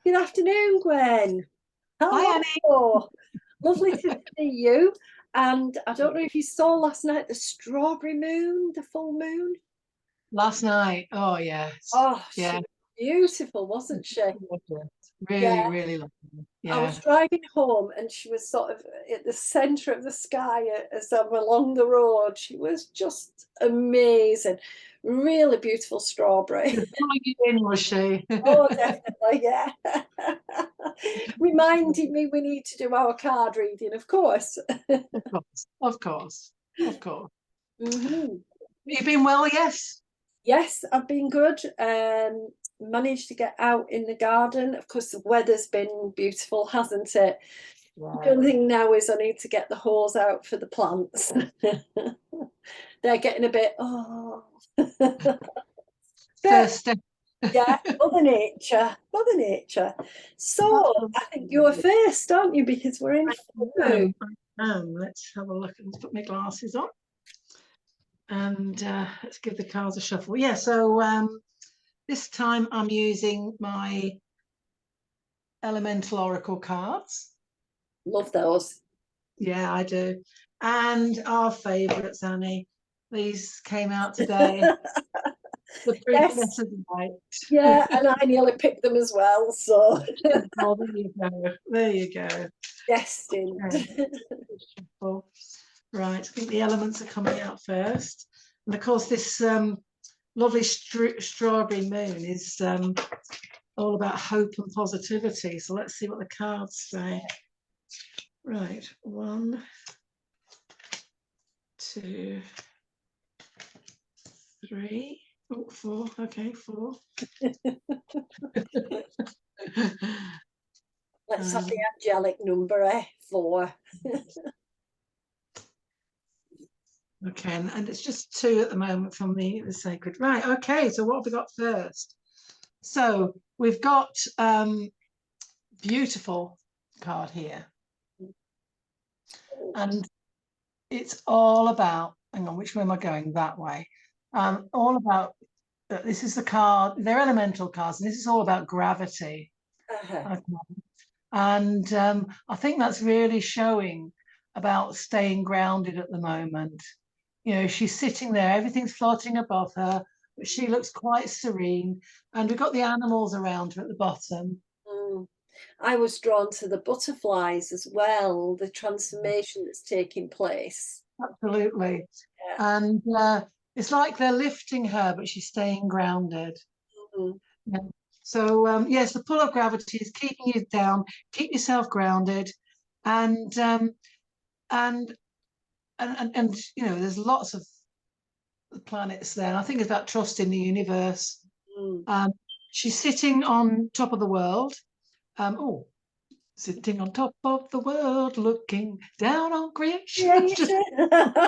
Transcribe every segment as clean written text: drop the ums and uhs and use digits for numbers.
Good afternoon, Gwen. Hi, Annie. Hello. Lovely to see you. And I don't know if you saw last night the strawberry moon, the full moon. Last night. Oh, yes. Oh, she Yeah. was beautiful, wasn't she? Really, Yeah. really lovely. I Yeah. was driving home and she was sort of at the center of the sky as I'm along the road. She was just amazing. Really beautiful strawberry. Pulling you in, was she? Oh, definitely, yeah. Reminding me we need to do our card reading, of course. Of course. Of course. Of course. Hmm. You've been well, yes? Yes, I've been good. Managed to get out in the garden. Of course, the weather's been beautiful, hasn't it? The Yeah. only thing now is I need to get the hose out for the plants. They're getting a bit, oh. But First step. yeah, Mother Nature, Mother Nature. So I think you're Absolutely. first, aren't you? Because we're in full moon. Let's have a look and put my glasses on. And let's give the cards a shuffle. Yeah, so this time I'm using my Elemental Oracle cards. Love those. Yeah, I do. And our favourites, Annie. These came out today. The Princess Yes, of Light. yeah, and I nearly picked them as well, so Oh, there you go. There you go. destined. Okay. Right, I think the elements are coming out first. And of course, this lovely strawberry moon is all about hope and positivity. So let's see what the cards say. Right, 1, 2, 3. Oh, 4. Okay, 4. Let's have the angelic number, 4. Okay, and it's just 2 at the moment from the sacred. Right, okay, so what have we got first? So we've got beautiful card here. And it's all about, hang on, which way am I going? That way. All about, this is the card, they're elemental cards, and this is all about gravity. Okay. And I think that's really showing about staying grounded at the moment. You know, she's sitting there, everything's floating above her, but she looks quite serene. And we've got the animals around her at the bottom. Mm. I was drawn to the butterflies as well, the transformation that's taking place. Absolutely. Yeah. And it's like they're lifting her, but she's staying grounded. Mm. Yeah. So yes, the pull of gravity is keeping you down, keep yourself grounded, and and and you know, there's lots of planets there. And I think it's about trust in the universe. Mm. She's sitting on top of the world. Oh, sitting on top of the world, looking down on creation. Yeah,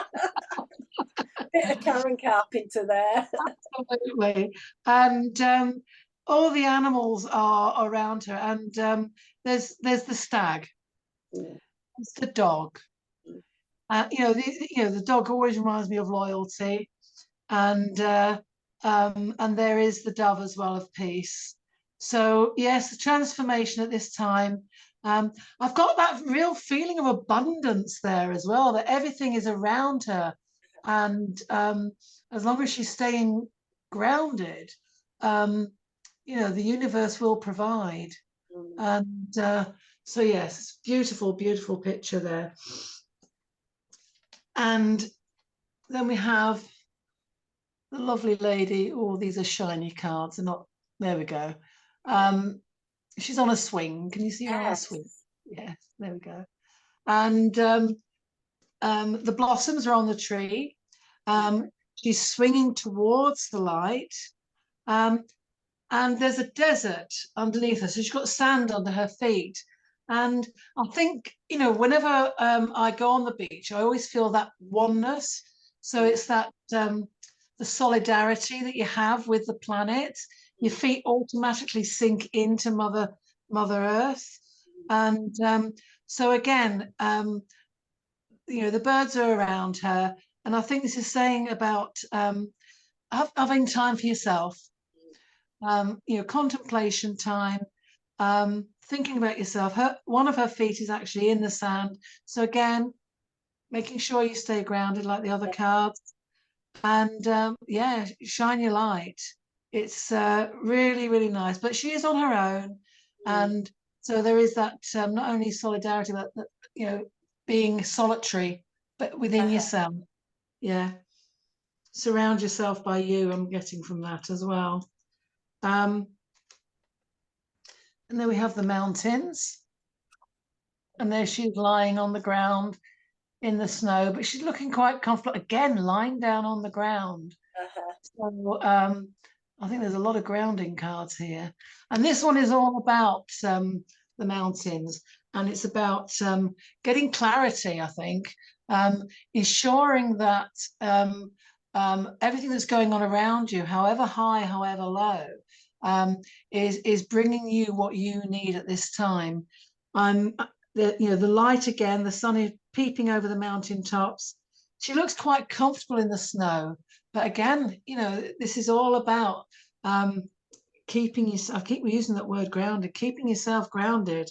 bit of Karen Carpenter there. Absolutely. And all the animals are around her, and there's the stag, Mm. there's the dog. The dog always reminds me of loyalty, and there is the dove as well of peace. So yes, the transformation at this time. I've got that real feeling of abundance there as well, that everything is around her, and as long as she's staying grounded, the universe will provide. Mm. And so yes, beautiful, beautiful picture there. And then we have the lovely lady. Oh, these are shiny cards. They're not. There we go. She's on a swing. Can you see her on a swing? Yes. Yes, there we go. And the blossoms are on the tree. She's swinging towards the light. And there's a desert underneath her. So she's got sand under her feet. And I think, whenever I go on the beach, I always feel that oneness. So it's that the solidarity that you have with the planet. Your feet automatically sink into Mother Earth. And so again, the birds are around her. And I think this is saying about having time for yourself, contemplation time, thinking about yourself. One of her feet is actually in the sand. So again, making sure you stay grounded like the other cards. And yeah, shine your light. It's really, really nice. But she is on her own. And so there is that not only solidarity, but you know, being solitary, but within yourself. Yeah. Surround yourself by you, I'm getting from that as well. And then we have the mountains. And there she's lying on the ground in the snow, but she's looking quite comfortable. Again, lying down on the ground. So I think there's a lot of grounding cards here. And this one is all about the mountains. And it's about getting clarity, I think, ensuring that everything that's going on around you, however high, however low, is bringing you what you need at this time. The light again, the sun is peeping over the mountain tops. She looks quite comfortable in the snow, but again, this is all about keeping yourself. I keep using that word grounded, keeping yourself grounded,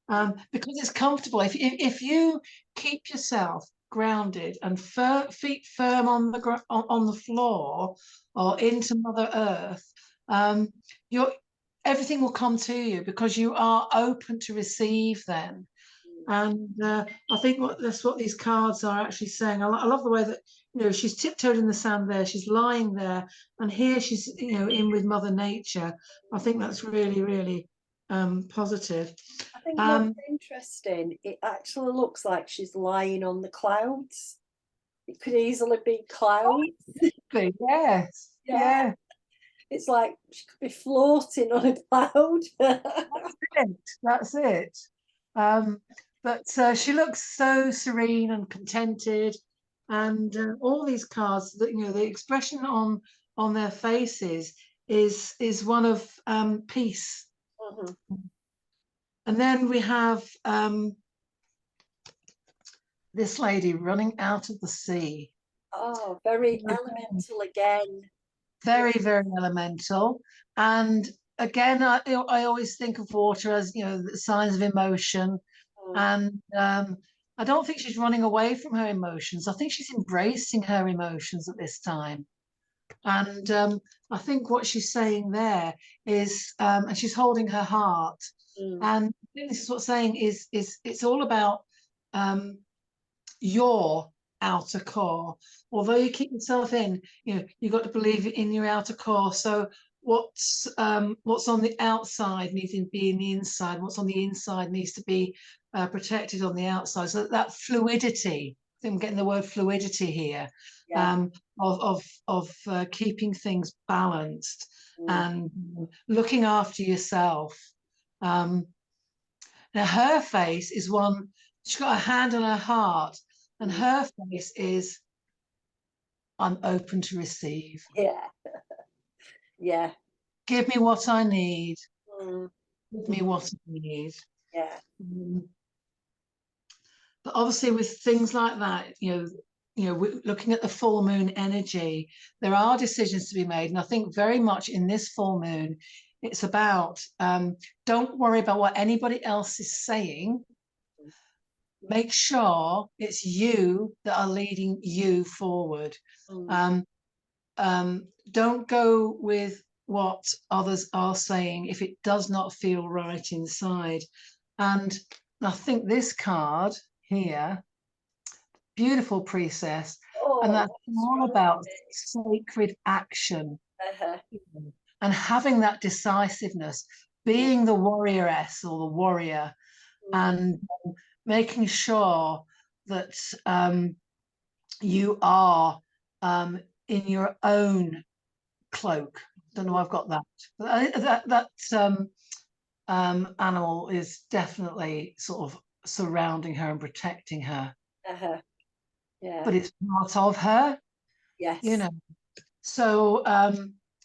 because it's comfortable. If you keep yourself grounded and feet firm on the floor or into Mother Earth, everything will come to you because you are open to receive then. And I think that's what these cards are actually saying. I love the way that she's tiptoed in the sand there. She's lying there, and here she's in with Mother Nature. I think that's really, really positive. I think what's interesting, it actually looks like she's lying on the clouds. It could easily be clouds. Yes. Yeah. It's like she could be floating on a cloud. That's it. But she looks so serene and contented, and all these cards, that the expression on their faces is one of peace. And then we have this lady running out of the sea. Oh, very elemental again. Very, very elemental. And again, I always think of water as the signs of emotion. And I don't think she's running away from her emotions. I think she's embracing her emotions at this time. And I think what she's saying there is, and she's holding her heart. And I think this is what's saying is it's all about your outer core. Although you keep yourself in, you've got to believe in your outer core. So what's on the outside needs to be in the inside. What's on the inside needs to be protected on the outside. So that fluidity, I think I'm getting the word fluidity here, of keeping things balanced and looking after yourself. Now her face is one, she's got a hand on her heart, and her face is, I'm open to receive. Yeah. Give me what I need. Give me what I need. Yeah. But obviously with things like that, looking at the full moon energy, there are decisions to be made. And I think very much in this full moon, it's about, don't worry about what anybody else is saying. Make sure it's you that are leading you forward. Don't go with what others are saying if it does not feel right inside. And I think this card here, beautiful priestess, and that's all about sacred action and having that decisiveness, being the warrioress or the warrior, and making sure that you are in your own cloak. Don't know, I've got that. But that animal is definitely sort of surrounding her and protecting her. Yeah. But it's part of her. Yes. So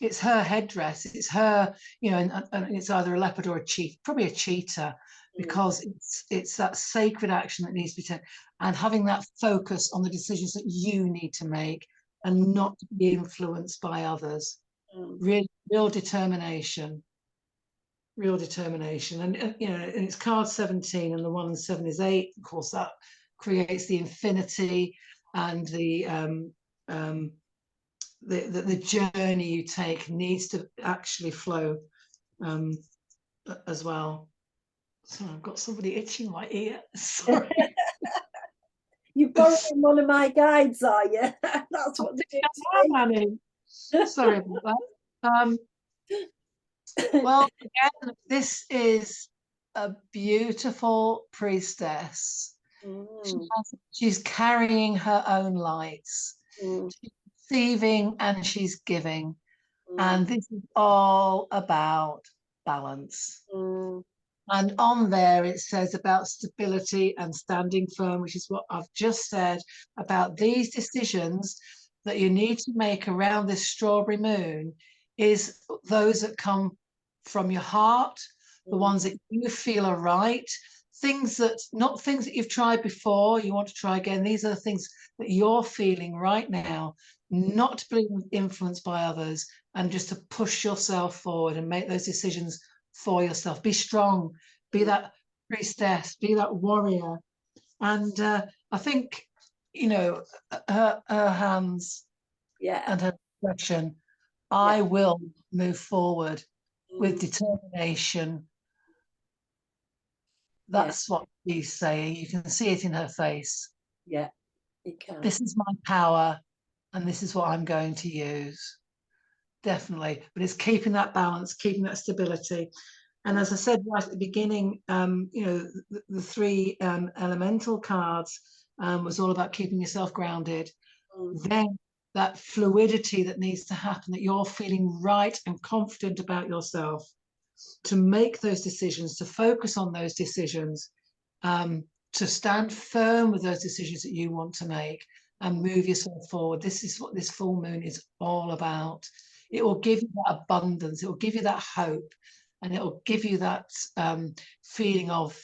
it's her headdress. It's her, and it's either a leopard or a cheetah, probably a cheetah, because it's that sacred action that needs to be taken, and having that focus on the decisions that you need to make and not to be influenced by others. Real determination. real determination. And you know, and it's card 17, and the 1 and 7 is 8. Of course, that creates the infinity and the journey you take needs to actually flow as well. So I've got somebody itching my ear. Sorry. You're borrowing one of my guides, are you? That's what they do. Annie. Sorry about that. Well, again, this is a beautiful priestess. She's carrying her own lights. She's receiving and she's giving. And this is all about balance. And on there it says about stability and standing firm, which is what I've just said about these decisions that you need to make around this strawberry moon, is those that come from your heart, the ones that you feel are right, things that, not things that you've tried before, you want to try again. These are the things that you're feeling right now, not to be influenced by others, and just to push yourself forward and make those decisions for yourself. Be strong, be that priestess, be that warrior. And I think, you know, her hands and her expression, I will move forward with determination. That's what she's saying. You can see it in her face. Yeah, you can. This is my power and this is what I'm going to use. Definitely. But it's keeping that balance, keeping that stability. And as I said right at the beginning, you know, the 3 elemental cards was all about keeping yourself grounded. Then that fluidity that needs to happen, that you're feeling right and confident about yourself to make those decisions, to focus on those decisions, to stand firm with those decisions that you want to make and move yourself forward. This is what this full moon is all about. It will give you that abundance. It will give you that hope. And it will give you that feeling of,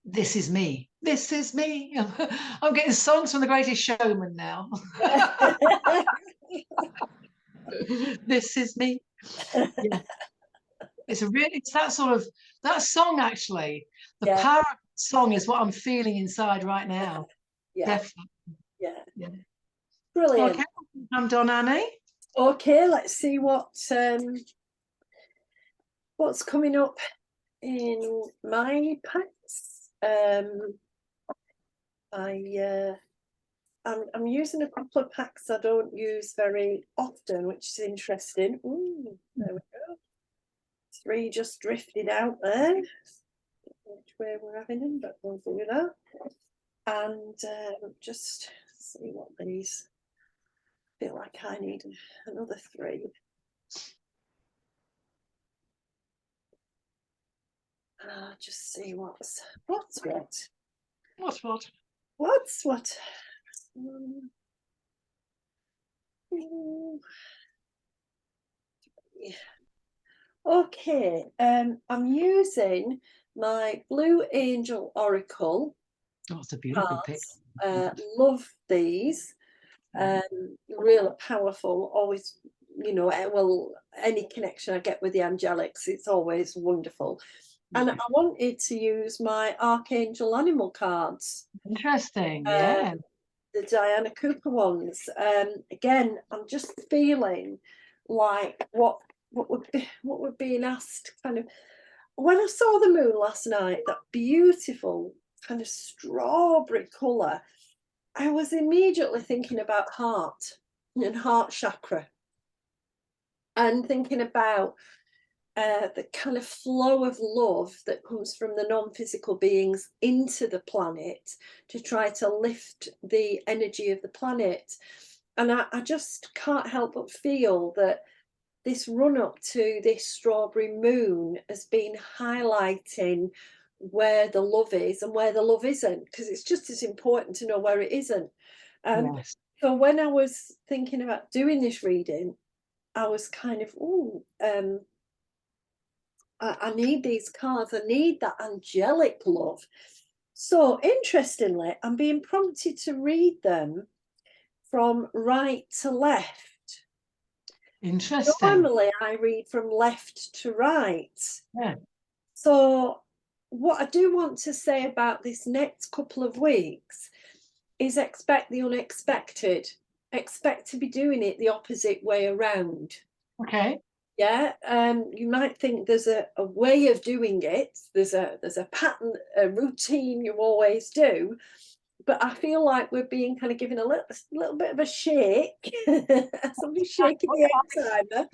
this is me. This is me. I'm getting songs from The Greatest Showman now. This is me. Yeah. It's that sort of, that song actually. The power of the song is what I'm feeling inside right now. Definitely. Yeah. Brilliant. Okay, I'm done, Annie. Okay, let's see what's coming up in my packs. I'm using a couple of packs I don't use very often, which is interesting. Ooh, there we go. 3 just drifted out there. Which way we're having them, but we'll do that. And just see what these feel like. I need another 3. Just see what's what. Okay, I'm using my Blue Angel Oracle. Oh, it's a beautiful pick. Love these. Real powerful. Always, you know, well, any connection I get with the angelics, it's always wonderful. And I wanted to use my Archangel Animal cards. Interesting, yeah. The Diana Cooper ones. Again, I'm just feeling like what we're being asked, kind of. When I saw the moon last night, that beautiful kind of strawberry colour, I was immediately thinking about heart and heart chakra, and thinking about the kind of flow of love that comes from the non-physical beings into the planet to try to lift the energy of the planet. And I just can't help but feel that this run up to this strawberry moon has been highlighting where the love is and where the love isn't, because it's just as important to know where it isn't. So when I was thinking about doing this reading, I was kind of, I need these cards. I need that angelic love. So interestingly, I'm being prompted to read them from right to left. Interesting. Normally, I read from left to right. Yeah. So, what I do want to say about this next couple of weeks is expect the unexpected. Expect to be doing it the opposite way around. Okay. Yeah, you might think there's a way of doing it. There's a pattern, a routine you always do, but I feel like we're being kind of given a little bit of a shake. Somebody shaking the egg timer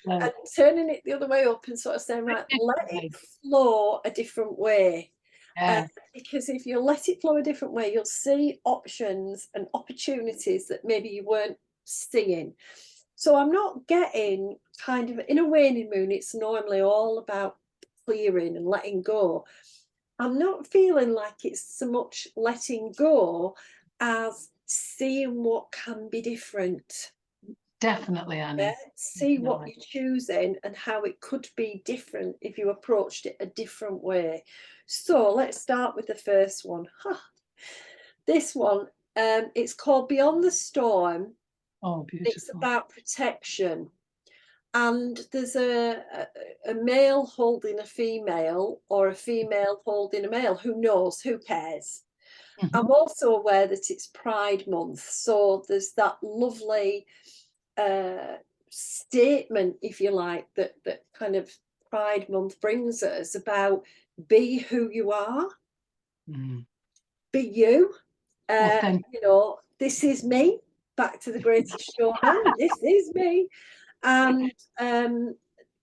and turning it the other way up and sort of saying, right, let it flow a different way. Yeah. Because if you let it flow a different way, you'll see options and opportunities that maybe you weren't seeing. So I'm not getting kind of, in a waning moon, it's normally all about clearing and letting go. I'm not feeling like it's so much letting go as seeing what can be different. Definitely, Yeah, Annie. see what Definitely. you're choosing and how it could be different if you approached it a different way. So let's start with the first one. This one, it's called Beyond the Storm. Oh, It's beautiful. about protection. And there's a male holding a female or a female holding a male. Who knows? Who cares? I'm Mhm. also aware that it's Pride Month. So there's that lovely statement, if you like, that kind of Pride Month brings us about be who you are, Mm. be you. Authentic. You know, this is me. Back to the Greatest Showman. This is me. And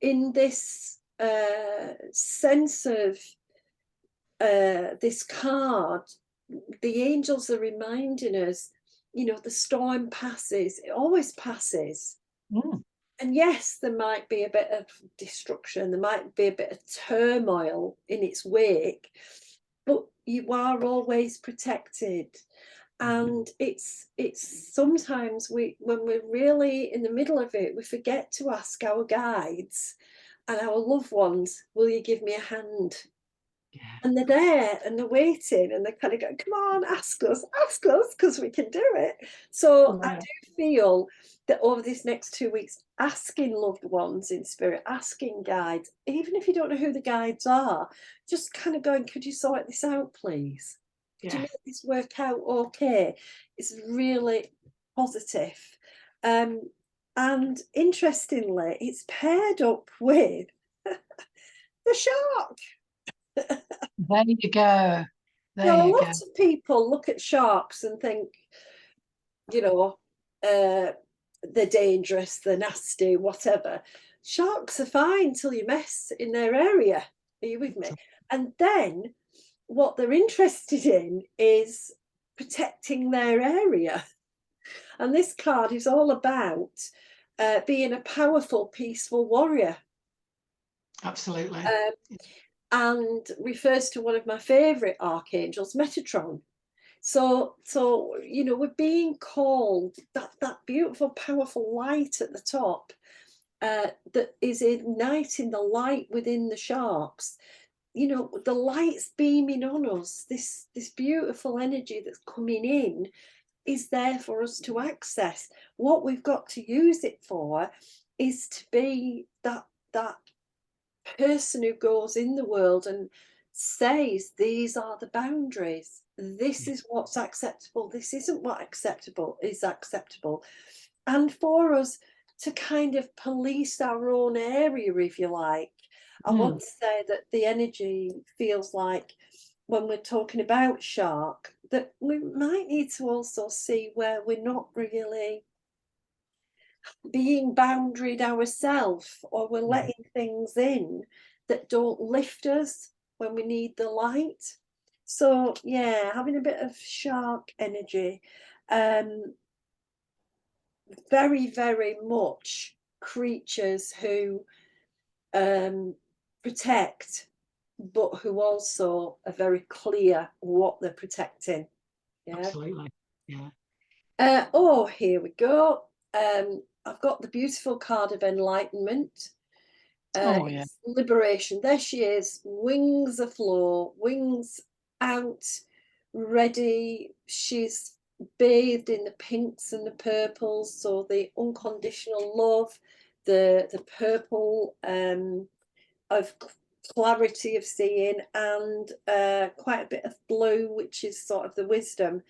in this sense of this card, the angels are reminding us, you know, the storm passes, it always passes. Mm. And yes, there might be a bit of destruction, there might be a bit of turmoil in its wake, but you are always protected. And it's sometimes when we're really in the middle of it, we forget to ask our guides and our loved ones, will you give me a hand? Yeah. And they're there and they're waiting and they're kind of going, come on, ask us, because we can do it. So I Yeah. do feel that over this next 2 weeks, asking loved ones in spirit, asking guides, even if you don't know who the guides are, just kind of going, could you sort this out, please? Could you Yeah. make this work out okay? It's really positive. And interestingly, it's paired up with the shark. There you go. There Now, a you go. lot of people look at sharks and think, you know, they're dangerous, they're nasty, whatever. Sharks are fine till you mess in their area. Are you with me? And then what they're interested in is protecting their area. And this card is all about being a powerful, peaceful warrior. Absolutely. Um, and refers to one of my favourite archangels, Metatron. So you know, we're being called that beautiful, powerful light at the top that is igniting the light within the sharks. You know, the light's beaming on us. This beautiful energy that's coming in is there for us to access. What we've got to use it for is to be that person who goes in the world and says these are the boundaries, this Yeah. is what's acceptable, this isn't what acceptable is acceptable, and for us to kind of police our own area, if you like. I want Mm. to say that the energy feels like when we're talking about shark that we might need to also see where we're not really being boundaried ourselves, or we're Mhm. letting things in that don't lift us when we need the light. So yeah, having a bit of shark energy. um Very, very much creatures who protect, but who also are very clear what they're protecting. Yeah. Absolutely. Yeah. Oh, here we go. I've got the beautiful card of enlightenment. Oh, yeah. It's liberation. There she is, wings aflow, wings out, ready. She's bathed in the pinks and the purples, so the unconditional love, the purple of clarity of seeing, and quite a bit of blue, which is sort of the wisdom.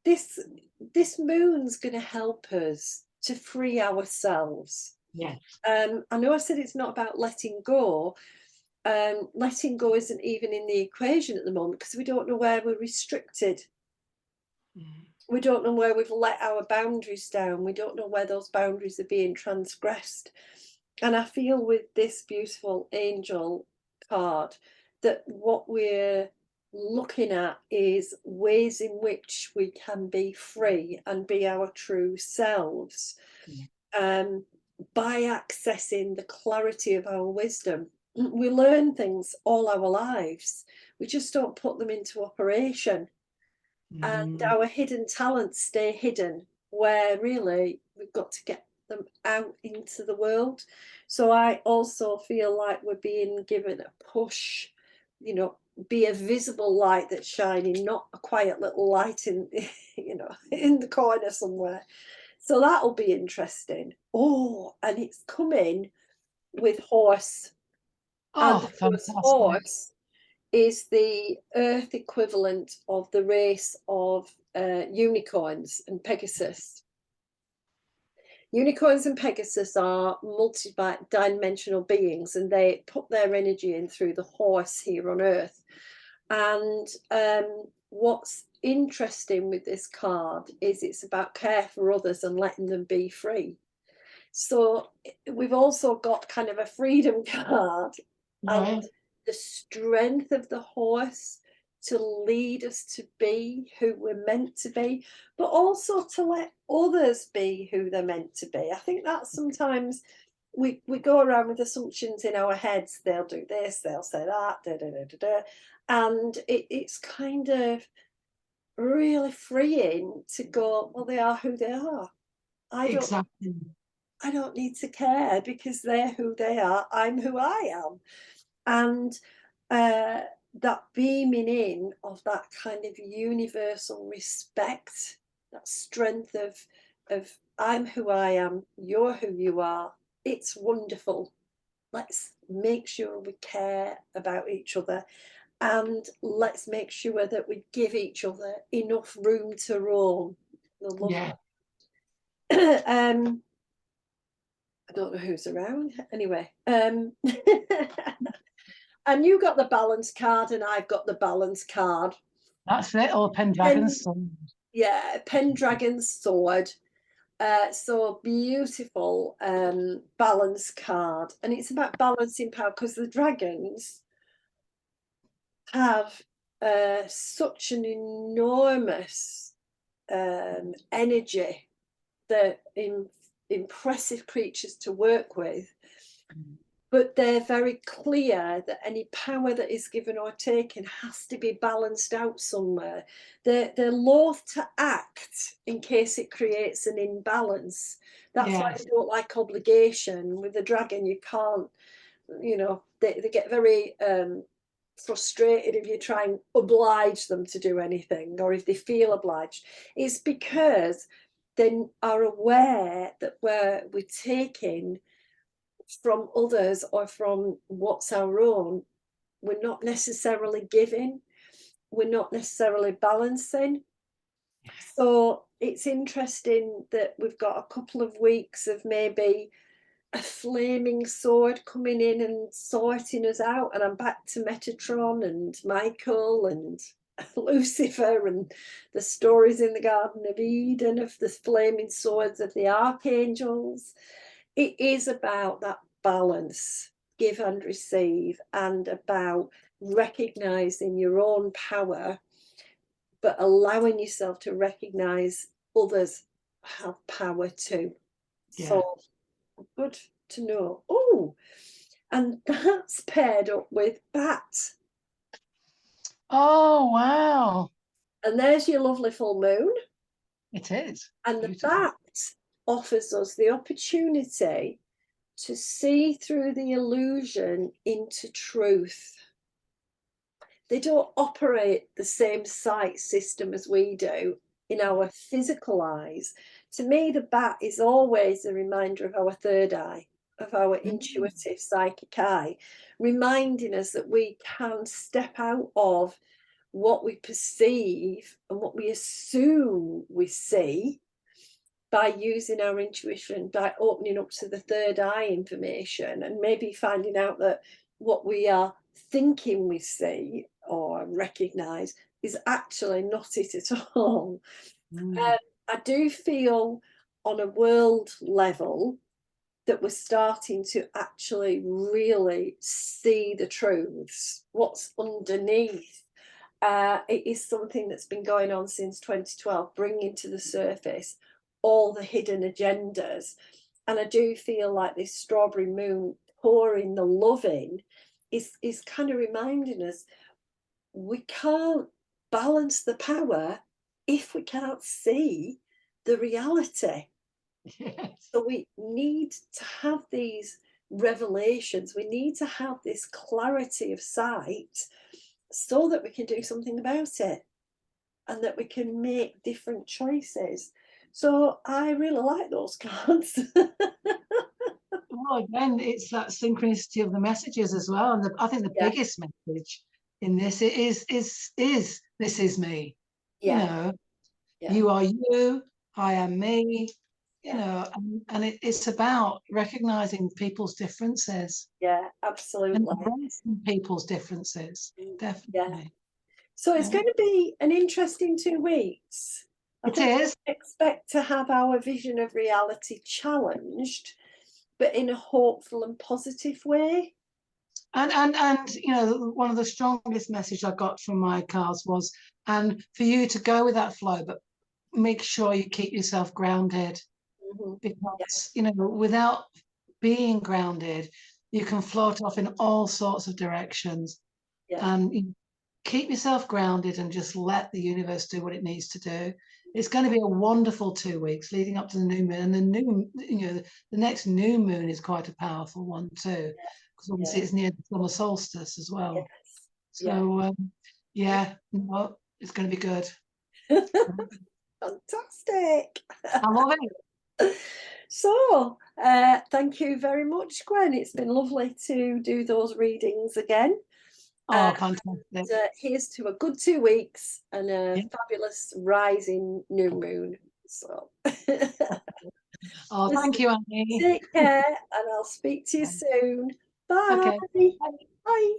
This moon's going to help us to free ourselves. Yes. I know I said it's not about letting go. Letting go isn't even in the equation at the moment, because we don't know where we're restricted. We don't know where we've let our boundaries down. We don't know where those boundaries are being transgressed. And I feel with this beautiful angel card that what we're looking at is ways in which we can be free and be our true selves, by accessing the clarity of our wisdom. We learn things all our lives. We just don't put them into operation. And our hidden talents stay hidden, where really we've got to get them out into the world. So I also feel like we're being given a push, you know, be a visible light that's shining, not a quiet little light in, you know, in the corner somewhere. So that'll be interesting. Oh, and it's coming with horse. And Oh, of course, fantastic. horse is the earth equivalent of the race of unicorns and Pegasus. Unicorns and Pegasus are multi-dimensional beings, and they put their energy in through the horse here on earth. And what's interesting with this card is it's about care for others and letting them be free. So we've also got kind of a freedom card, and the strength of the horse to lead us to be who we're meant to be, but also to let others be who they're meant to be. I think that sometimes we go around with assumptions in our heads. They'll do this, they'll say that, da, da, da, da, da. And it's kind of really freeing to go, well, they are who they are. I don't need to care, because they're who they are. I'm who I am. And that beaming in of that kind of universal respect, that strength of I'm who I am, you're who you are. It's wonderful. Let's make sure we care about each other, and let's make sure that we give each other enough room to roam. Yeah. I don't know who's around. Anyway, and you got the balance card, and I've got the balance card. That's it, or Pendragon's sword. Yeah, Pendragon's sword. So beautiful balance card. And it's about balancing power, because the dragons have such an enormous energy. They're impressive creatures to work with, but they're very clear that any power that is given or taken has to be balanced out somewhere. They're loath to act in case it creates an imbalance. That's why they don't like obligation. With the dragon, you can't, you know, they get very frustrated if you try and oblige them to do anything, or if they feel obliged. It's because they are aware that we're taking from others or from what's our own. We're not necessarily giving, we're not necessarily balancing. So it's interesting that we've got a couple of weeks of maybe a flaming sword coming in and sorting us out, and I'm back to Metatron and Michael and Lucifer and the stories in the Garden of Eden of the flaming swords of the archangels. It is about that balance, give and receive, and about recognizing your own power, but allowing yourself to recognize others have power too. So good to know. Oh, and that's paired up with bat. Oh, wow. And there's your lovely full moon. It is. And Beautiful. the bat offers us the opportunity to see through the illusion into truth. They don't operate the same sight system as we do in our physical eyes. to me, the bat is always a reminder of our third eye, of our intuitive psychic eye, reminding us that we can step out of what we perceive and what we assume we see by using our intuition, by opening up to the third eye information, and maybe finding out that what we are thinking we see or recognize is actually not it at all. I do feel on a world level that we're starting to actually really see the truths, what's underneath. It is something that's been going on since 2012, bringing to the surface all the hidden agendas. And I do feel like this strawberry moon pouring the love in is kind of reminding us we can't balance the power if we can't see the reality. Yes. So we need to have these revelations. We need to have this clarity of sight so that we can do something about it and that we can make different choices. So I really like those cards. Well, again, it's that synchronicity of the messages as well. And I think the Yeah, biggest message in this is this is me. You yeah, know, yeah, you are you, I am me. You yeah, know, and it's about recognizing people's differences yeah, and absolutely. embracing people's differences. Yeah. Definitely. So it's Yeah. going to be an interesting 2 weeks. I It think is. we expect to have our vision of reality challenged, but in a hopeful and positive way. And you know, one of the strongest messages I got from my cards was, and for you to go with that flow, but make sure you keep yourself grounded, Mhm. Yeah, because you know, without being grounded, you can float off in all sorts of directions. yeah, And you keep yourself grounded and just let the universe do what it needs to do. It's going to be a wonderful 2 weeks leading up to the new moon, and the new, you know, the next new moon is quite a powerful one too, because yeah, obviously it's near the summer solstice as well. yes, yeah. So yeah, no, it's going to be good. Fantastic. I love it. So, thank you very much, Gwen. It's been lovely to do those readings again. Uh, Oh, fantastic. Here's to a good 2 weeks and a Yeah. fabulous rising new moon. So, Oh, listen, thank you, Annie. take care, and I'll speak to you soon. Bye. Okay. Bye.